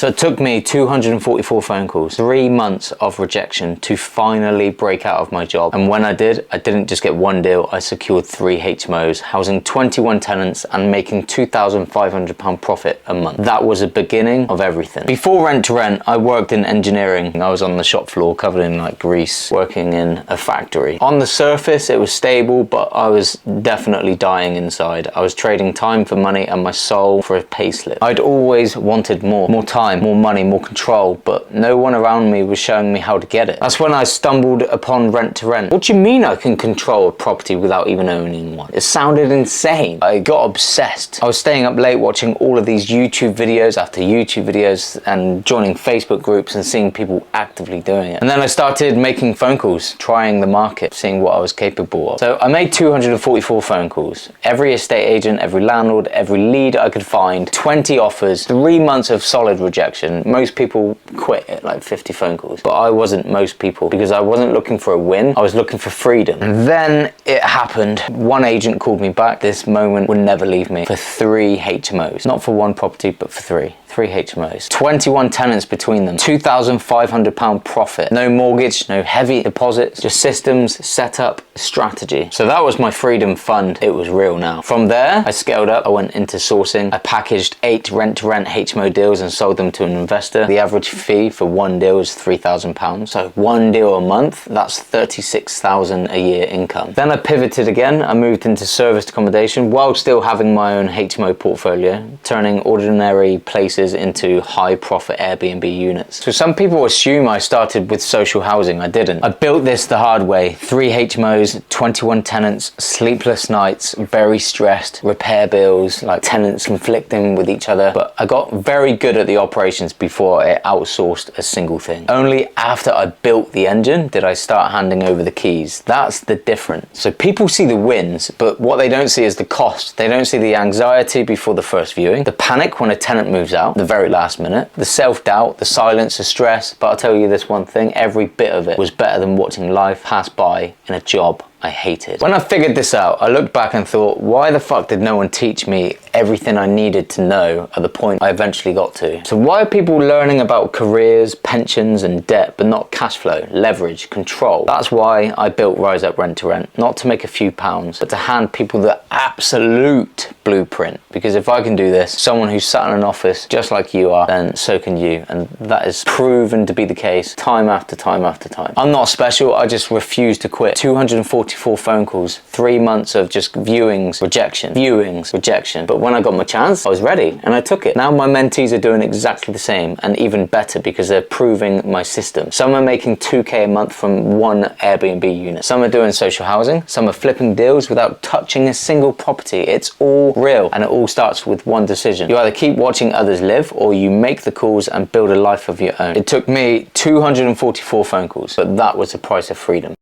So it took me 244 phone calls, 3 months of rejection to finally break out of my job. And when I did, I didn't just get one deal, I secured 3 HMOs, housing 21 tenants and making £2,500 profit a month. That was the beginning of everything. Before rent to rent, I worked in engineering. I was on the shop floor covered in like grease, working in a factory. On the surface, it was stable, but I was definitely dying inside. I was trading time for money and my soul for a payslip. I'd always wanted more time, more money, more control, but no one around me was showing me how to get it. That's when I stumbled upon rent to rent. What do you mean I can control a property without even owning one? It sounded insane. I got obsessed. I was staying up late watching all of these YouTube videos after YouTube videos and joining Facebook groups and seeing people actively doing it. And then I started making phone calls, trying the market, seeing what I was capable of. So I made 244 phone calls. Every estate agent, every landlord, every lead I could find, 20 offers, 3 months of solid rejection. Most people quit at like 50 phone calls, but I wasn't most people because I wasn't looking for a win. I was looking for freedom. And then it happened. One agent called me back. This moment would never leave me, for 3 HMOs. Not for one property, but for 3. 3 HMOs, 21 tenants between them, £2,500 profit, no mortgage, no heavy deposits, just systems, setup, strategy. So that was my freedom fund. It was real now. From there, I scaled up. I went into sourcing. I packaged 8 rent-to-rent HMO deals and sold them to an investor. The average fee for one deal is £3,000. So one deal a month, that's £36,000 a year income. Then I pivoted again. I moved into serviced accommodation while still having my own HMO portfolio, turning ordinary places into high profit Airbnb units. So some people assume I started with social housing. I didn't. I built this the hard way. 3 HMOs, 21 tenants, sleepless nights, very stressed, repair bills, like tenants conflicting with each other. But I got very good at the operations before I outsourced a single thing. Only after I built the engine did I start handing over the keys. That's the difference. So people see the wins, but what they don't see is the cost. They don't see the anxiety before the first viewing, the panic when a tenant moves out, the very last minute, the self-doubt, the silence, the stress. But I'll tell you this one thing, every bit of it was better than watching life pass by in a job I hated. When I figured this out, I looked back and thought, why the fuck did no one teach me everything I needed to know at the point I eventually got to? So why are people learning about careers, pensions and debt, but not cash flow, leverage, control? That's why I built Rise Up Rent to Rent, not to make a few pounds, but to hand people the absolute blueprint. Because if I can do this, someone who's sat in an office just like you are, then so can you. And that is proven to be the case time after time after time. I'm not special, I just refuse to quit. 244 phone calls, 3 months of just viewings, rejection. But when I got my chance, I was ready and I took it. Now my mentees are doing exactly the same and even better because they're proving my system. Some are making 2K a month from one Airbnb unit. Some are doing social housing. Some are flipping deals without touching a single property. It's all real and it all starts with one decision. You either keep watching others live or you make the calls and build a life of your own. It took me 244 phone calls, but that was the price of freedom.